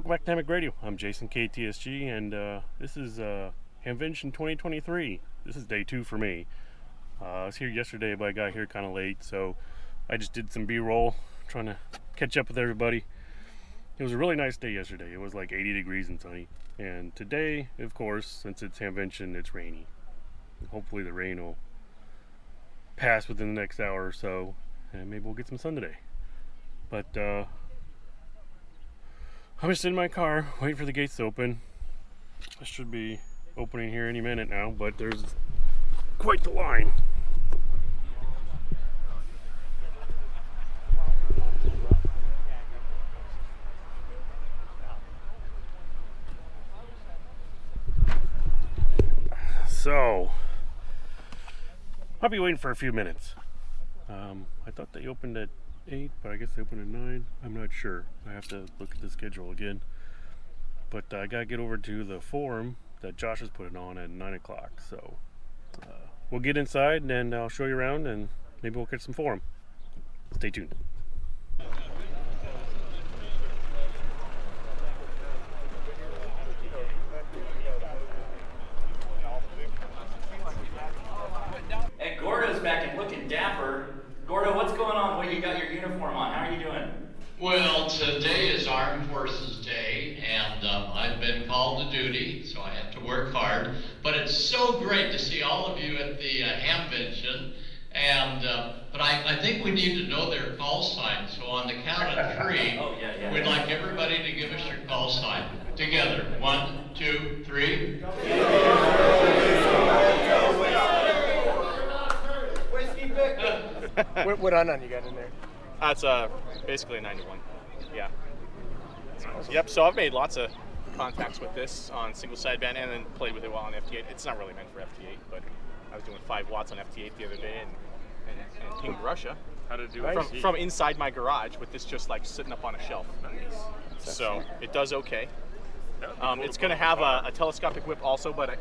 Welcome back to Hammock Radio. I'm Jason KTSG, and this is Hamvention 2023. This is day 2 for me. I was here yesterday, but I got here kind of late, so I just did some B-roll, trying to catch up with everybody. It was a really nice day yesterday. It was like 80 degrees and sunny. And today, of course, since it's Hamvention, it's rainy. Hopefully the rain will pass within the next hour or so, and maybe we'll get some sun today. But I'm just in my car waiting for the gates to open. I should be opening here any minute now, but there's quite the line. So I'll be waiting for a few minutes. I thought they opened at 8, but I guess they open at 9. I'm not sure. I have to look at the schedule again. But I gotta get over to the forum that Josh is putting on at 9 o'clock. So we'll get inside and I'll show you around and maybe we'll catch some forum. Stay tuned. And Gordo's back and looking dapper. Gordo, what's going on? Well, you got your uniform on. How are you doing? Well, today is Armed Forces Day, and I've been called to duty, so I have to work hard. But it's so great to see all of you at the Hamvention. And but I think we need to know their call sign. So on the count of 3, we'd like everybody to give us your call sign together. 1, 2, 3. What on you got in there? That's basically a 91. Yeah. Yep. So I've made lots of contacts with this on single sideband, and then played with it while on FT8. It's not really meant for FT8, but I was doing 5 watts on FT8 the other day, and pinged Russia. How to do it? From inside my garage with this just like sitting up on a shelf. Nice. So it does okay. It's going to have a telescopic whip also, but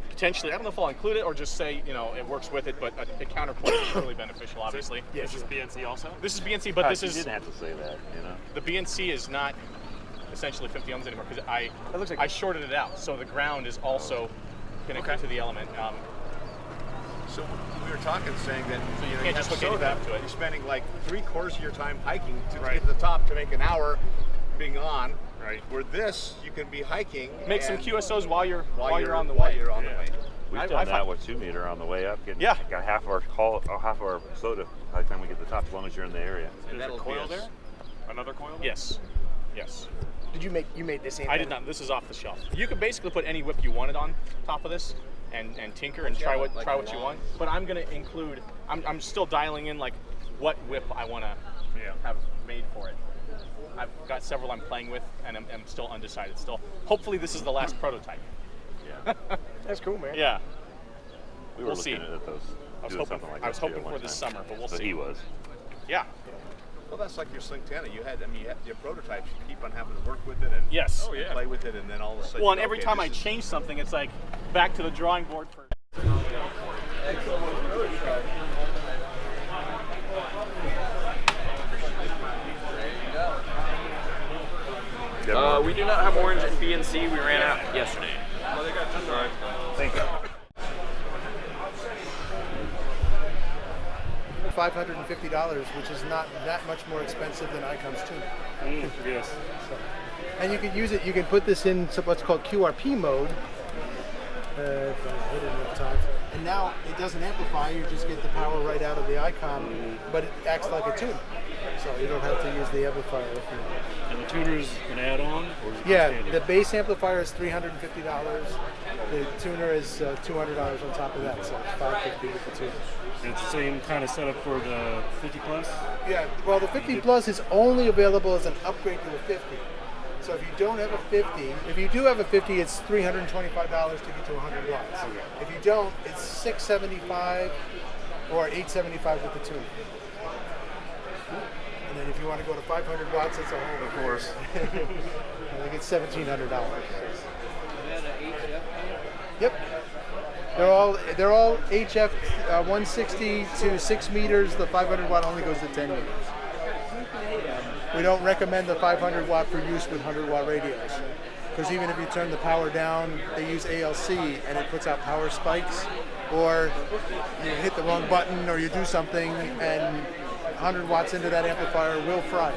potentially, I don't know if I'll include it or just say, it works with it, but a counterpoint is really beneficial, obviously. This is BNC also? This is BNC, but this is... You didn't have to say that, The BNC is not essentially 50 ohms anymore because I shorted it out, so the ground is also connected to the element. So we were talking, saying that you can't just hook anything up to it. You're spending like 3/4 of your time hiking to get to the top to make an hour being on. Right. Where this, you can be hiking. Make some QSOs while you're on the while way. you're on the way. We've done that with 2 meter on the way up. Got half of our SOTA by the time we get to the top, as long as you're in the area. Is there a coil there? Another coil there? Yes. Did you made this? I did not. This is off the shelf. You could basically put any whip you wanted on top of this, and tinker and try what you want. But I'm gonna include. I'm still dialing in like what whip I want to have made for it. I've got several I'm playing with, and I'm still undecided. Still, hopefully this is the last prototype. Yeah. That's cool, man. Yeah. We were We'll looking see. at those. I was hoping for this summer, but we'll see. He was. Yeah. Well, that's like your Sling 10. You have your prototypes. You keep on having to work with it and Yes. play with it, and then all of a sudden. Well, and every time I change something, it's like back to the drawing board for. We do not have orange and BNC. We ran out yesterday. Thank you. $550, which is not that much more expensive than Icom's tuner. Yes. And you can use it. You can put this in what's called QRP mode. If I hit it enough times. And now it doesn't amplify. You just get the power right out of the Icom, but it acts like a tuner. So you don't have to use the amplifier. And the tuner's an add-on? The bass amplifier is $350. The tuner is $200 on top of that, so it's $550 with the tuner. And it's the same kind of setup for the 50 plus? Yeah, well, the 50 plus is only available as an upgrade to the 50. So if you don't have a 50, if you do have a 50, it's $325 to get to 100 watts. Okay. If you don't, it's $675 or $875 with the tuner. And then if you want to go to 500 watts, it's a whole. Of course. I think it's $1,700. Yep. They're all HF 160 to 6 meters. The 500 watt only goes to 10 meters. We don't recommend the 500 watt for use with 100 watt radios. Because even if you turn the power down, they use ALC and it puts out power spikes, or you hit the wrong button or you do something and 100 watts into that amplifier will fry it.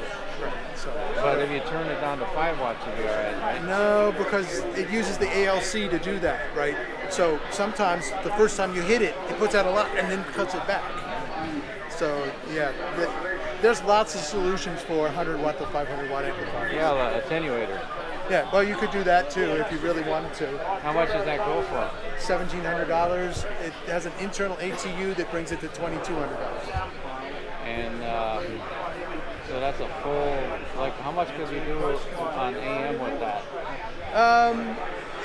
So, but if you turn it down to 5 watts, you'll be all right, right? No, because it uses the ALC to do that, right? So sometimes the first time you hit it, it puts out a lot and then cuts it back. So yeah, there's lots of solutions for 100 watt to 500 watt amplifiers. Yeah, the attenuator. Yeah, well, you could do that too if you really wanted to. How much does that go for? $1,700. It has an internal ATU that brings it to $2,200. And so that's a full, like, how much could you do on AM with that?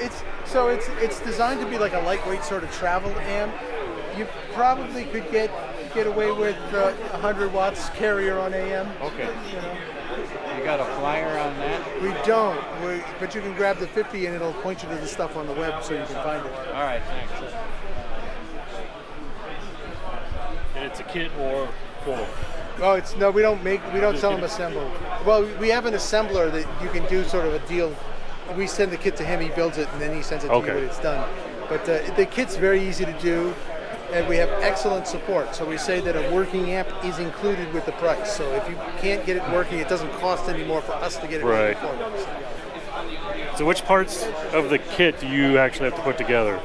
It's designed to be like a lightweight sort of travel amp. You probably could get away with 100 watts carrier on AM. Okay. You got a flyer on that? We don't, but you can grab the 50 and it'll point you to the stuff on the web so you can find it. All right, thanks. And it's a kit or full? Oh, we don't sell them assembled. Well, we have an assembler that you can do sort of a deal. We send the kit to him, he builds it, and then he sends it to you when it's done. But the kit's very easy to do, and we have excellent support. So we say that a working amp is included with the price. So if you can't get it working, it doesn't cost any more for us to get it working for you. So which parts of the kit do you actually have to put together?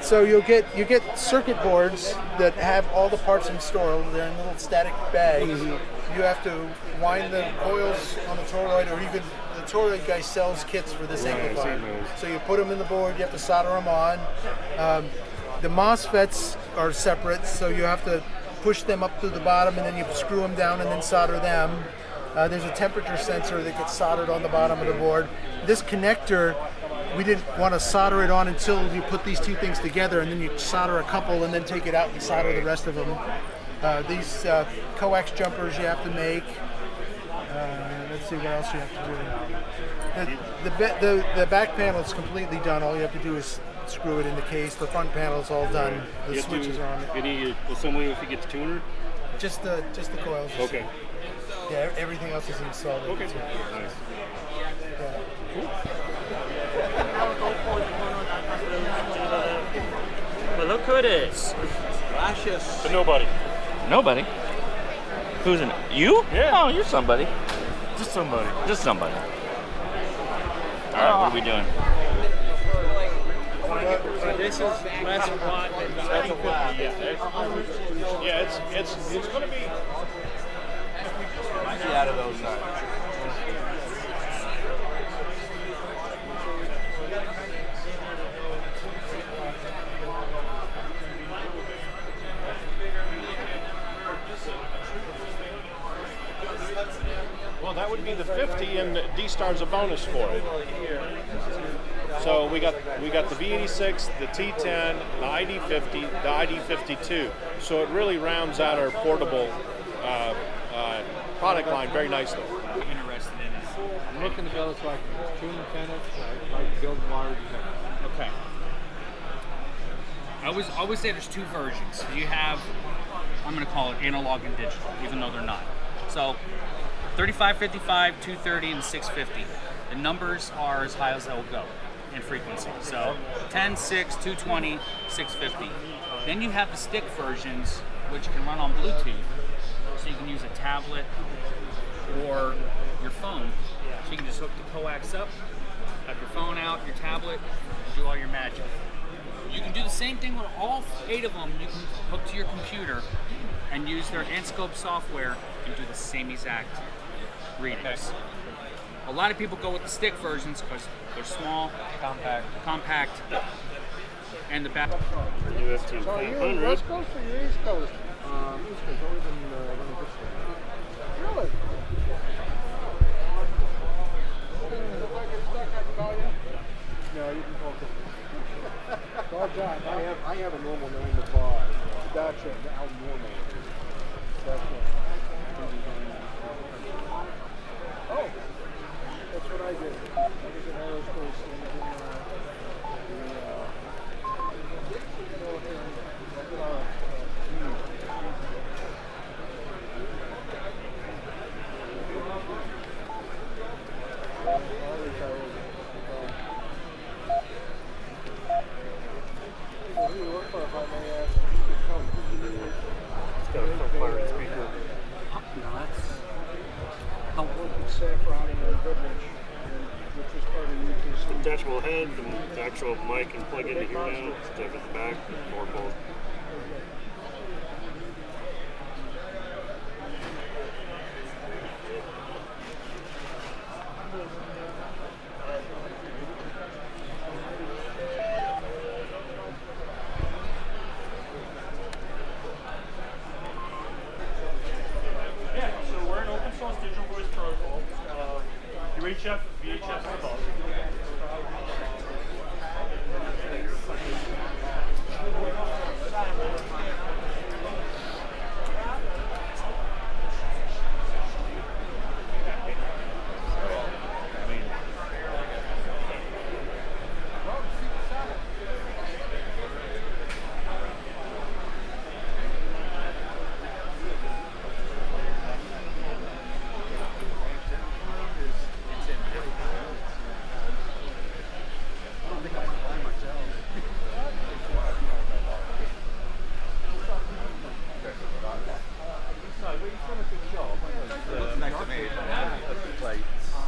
So you get circuit boards that have all the parts installed. They're in little static bags. Mm-hmm. You have to wind the coils on the toroid, or even the toroid guy sells kits for this amplifier. So you put them in the board. You have to solder them on. The MOSFETs are separate, so you have to push them up to the bottom, and then you screw them down and then solder them. There's a temperature sensor that gets soldered on the bottom of the board. This connector, we didn't want to solder it on until you put these two things together, and then you solder a couple and then take it out and solder the rest of them. These coax jumpers you have to make. Let's see what else you have to do. The back panel is completely done. All you have to do is screw it in the case. The front panel is all done. The switches are on it. Any assembly if you get the tuner? Just the coils. Okay. Yeah, everything else is installed. Okay. Nice. Yeah. Cool. Well, look who it is. The nobody. Nobody? Who's in? You? Yeah. Oh, you're somebody. Just somebody. Just somebody. All right, what are we doing? This is less watt than the 750. Yeah, it's going to be Out of those sides. Well, that would be the 50, and D-Star's a bonus for it. So we got the V86, the T10, the ID50, the ID52. So it really rounds out our portable product line very nicely. I'm interested in it. I'm looking to build so I can tune antennas, I build large antennas. Okay. I always say there's two versions. You have, I'm going to call it analog and digital, even though they're not. So 3555, 230, and 650. The numbers are as high as they'll go in frequency. So 10, 6, 220, 650. Then you have the stick versions, which can run on Bluetooth. So you can use a tablet or your phone. So you can just hook the coax up, have your phone out, your tablet, and do all your magic. You can do the same thing with all 8 of them. You can hook to your computer and use their Anscope software and do the same exact readings. A lot of people go with the stick versions because they're small, compact, and the back. UFT So are you West Coast or you East Coast? East Coast, always been running this way. Really? No, you can talk to John, I have a normal 9 to 5. That's how normal it is. That's oh, that's what I did. I was in aerospace and detachable head, the actual mic can plug into here now. Stuff at the back, 4-bolt. Yeah, so we're an open source digital voice protocol. UHF, VHF, and above.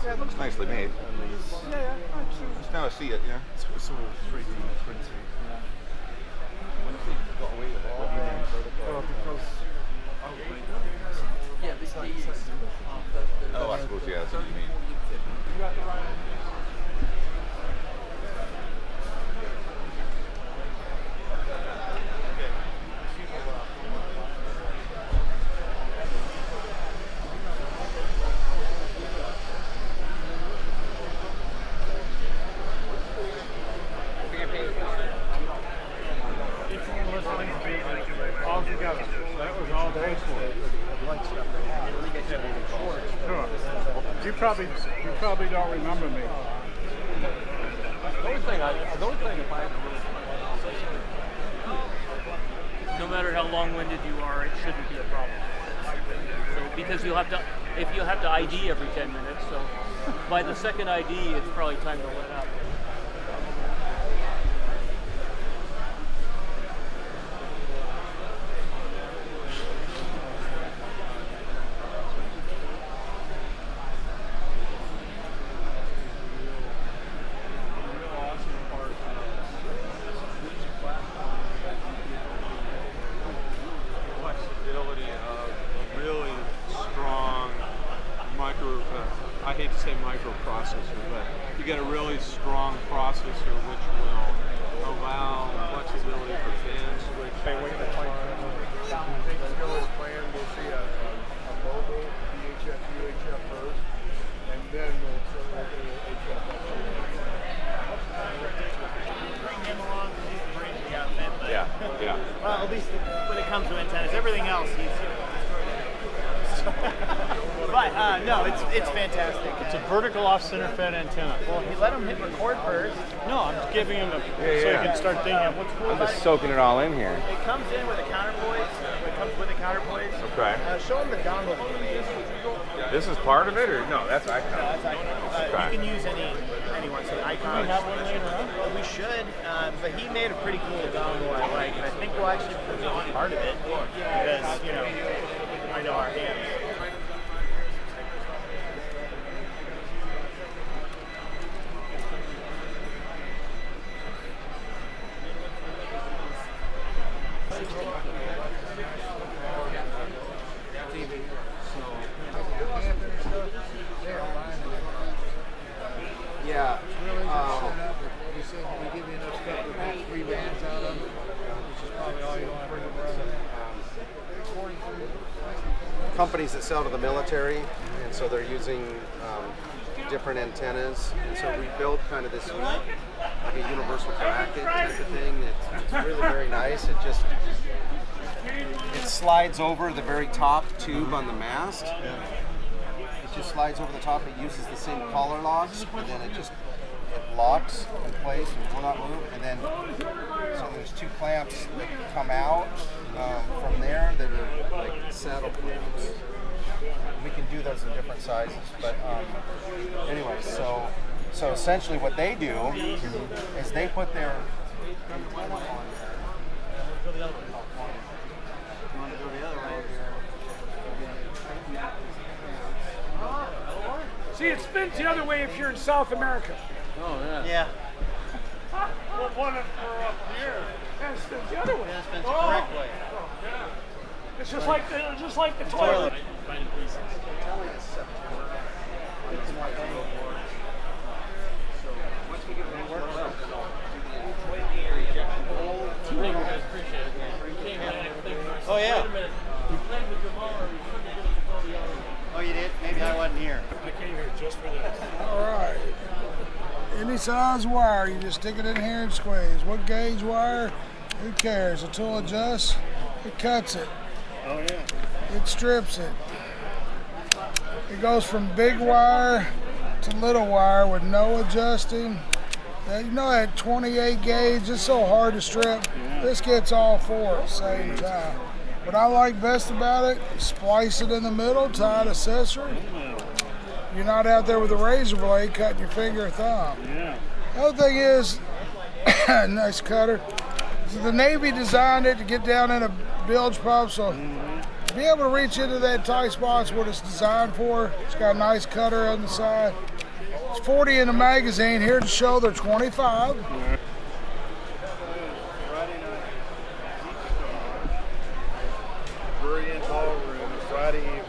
Yeah, it looks nicely made. Yeah, just now I see it, yeah. It's sort of 3D printing. Got away with it. What do you mean? Well, because... Yeah, this is. Oh, I suppose, yeah, that's what you mean. You probably don't remember me. The only thing if I no matter how long-winded you are, it shouldn't be a problem. So because you'll have to ID every 10 minutes, so by the second ID, it's probably time to let up. I hate to say microprocessor, but you get a really strong processor which will allow flexibility for fan switch. Plan, we'll see a mobile VHF, UHF first, and then we'll start looking at HF. Bring him along because he's the brains of the outfit. But Yeah. well, at least when it comes to antennas, everything else he's. But no, it's fantastic. It's a vertical off-center fed antenna. Well, he let him hit record first. No, I'm just giving him so he can start thinking. What's cool? I'm just soaking it all in here. It comes in with a counterpoise. It comes with a counterpoise. Okay. Show him the dongle. This is part of it, or no? That's icon. That's icon. You can use anyone. So icon. We have one later on. We should, but he made a pretty cool dongle I like, and I think we'll actually put part of it because I know our hands. Yeah. You said we give you enough stuff to make 3 bands out of, which is probably all you want to bring around. Companies that sell to the military, and so they're using different antennas, and so we built kind of this like a universal bracket type of thing. It's really very nice. It slides over the very top tube on the mast. It just slides over the top. It uses the same collar locks, and then it locks in place and will not move. And then so there's 2 clamps that come out from there that are like saddle clamps. We can do those in different sizes, but anyway, so essentially what they do is they put their antenna on there. See, it spins the other way if you're in South America. Oh, yeah. Yeah. one for up here. That's the other one. That's the correct way. Yeah. It's just like the toilet. Oh yeah. Oh, you did? Maybe I wasn't here. I came here just for this. All right. Any size wire, you just stick it in here and squeeze. What gauge wire? Who cares? The tool adjusts, it cuts it. Oh yeah. It strips it. It goes from big wire to little wire with no adjusting. You know that 28 gauge, it's so hard to strip. Yeah. This gets all four at the same time. What I like best about it, splice it in the middle, tie an accessory. You're not out there with a razor blade cutting your finger or thumb. Yeah. The other thing is, nice cutter. So the Navy designed it to get down in a bilge pump, so to be able to reach into that tight spot's what it's designed for. It's got a nice cutter on the side. It's 40 in the magazine. Here to show they're 25. Yeah. Brilliant ballroom Friday evening.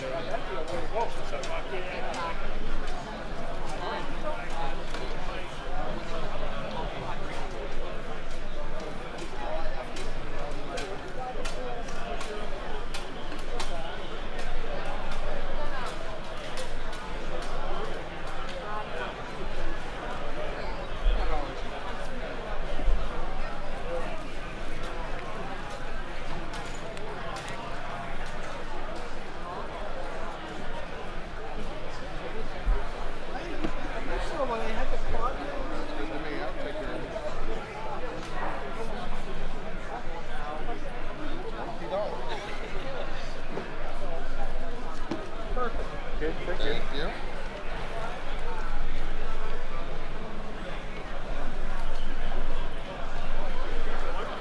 Thank you.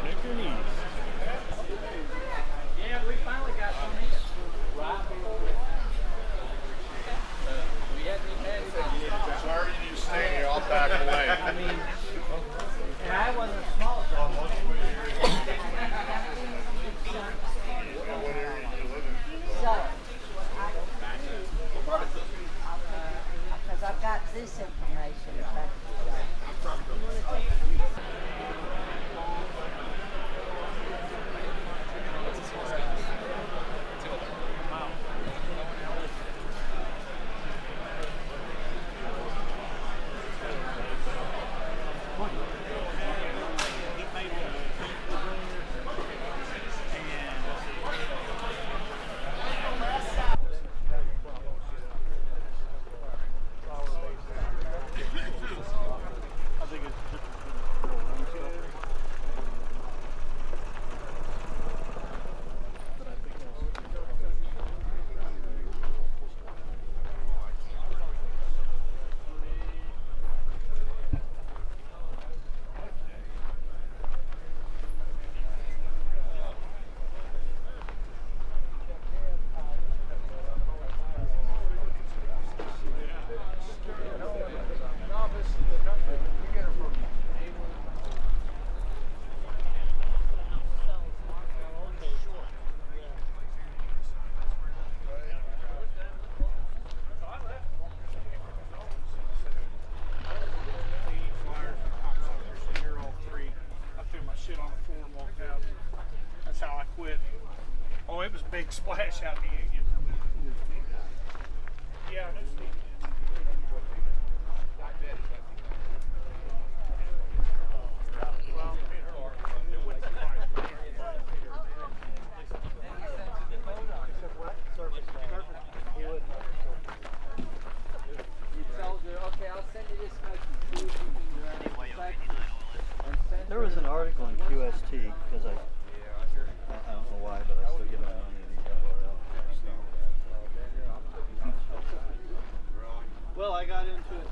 Make your knees. Yeah, we finally got some. Sorry you stay here. I'll back away. I mean, and I wasn't small. What area do you live in? Because I've got this information. Oh, it was a big splash out in the Union. Yeah, There was an article in QST because I don't know why, but I still get my money to Well, I got into it.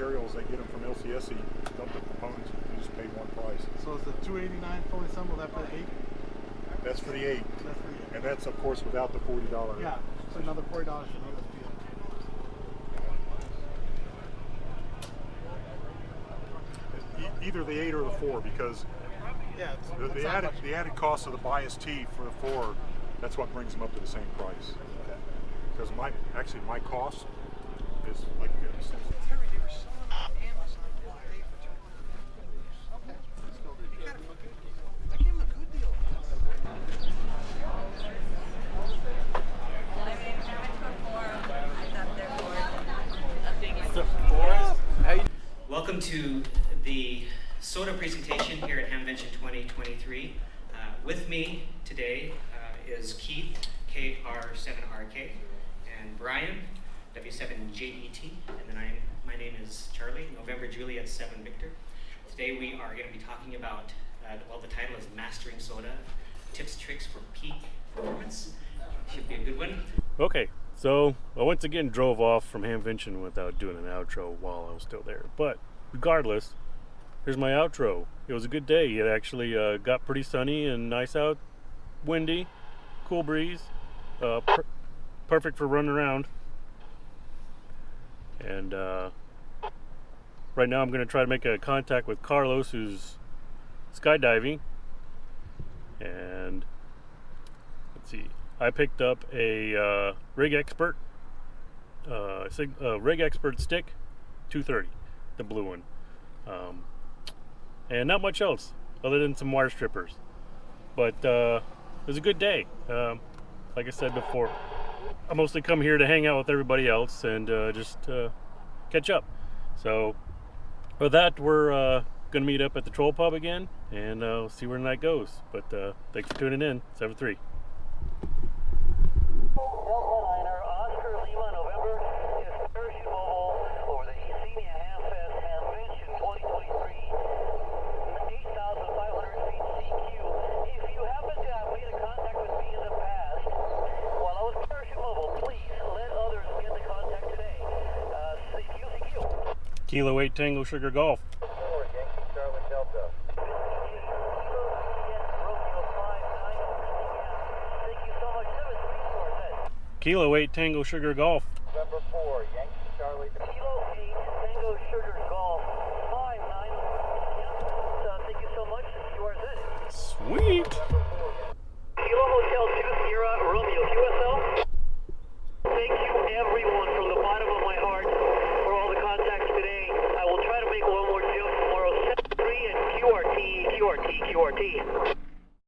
materials, they get them from LCSE, dump the components, you just pay one price. So is the $289 fully assembled after the 8? That's for the 8. And that's, of course, without the $40. Yeah, it's another $40 for the USP. Either the 8 or the 4, because the added cost of the bias T for the 4, that's what brings them up to the same price. Because my cost is like 50 cents. Welcome to the SOTA presentation here at Hamvention 2023. With me today is Keith, KR7RK, and Brian, W7JET, and then my name is Charlie, November Juliet 7 Victor. Today we are going to be talking about, the title is Mastering SOTA, Tips, Tricks for Peak Performance. Should be a good one. Okay, so I once again drove off from Hamvention without doing an outro while I was still there. But regardless, here's my outro. It was a good day. It actually got pretty sunny and nice out, windy, cool breeze, perfect for running around. And right now I'm going to try to make a contact with Carlos, who's skydiving. And let's see. I picked up a Rig Expert stick, 230, the blue one, and not much else other than some wire strippers. But it was a good day. Like I said before, I mostly come here to hang out with everybody else and just catch up. So with that, we're gonna meet up at the Troll Pub again, and we'll see where the night goes. But thanks for tuning in. 7-3. Kilo 8 Tango Sugar Golf. Kilo 8 Tango Sugar Golf. November 4, Yankee Charlie. Kilo 8 Tango Sugar Golf. 59. Thank you so much. You are set. Sweet. Kilo Hotel 2 Sierra Romeo.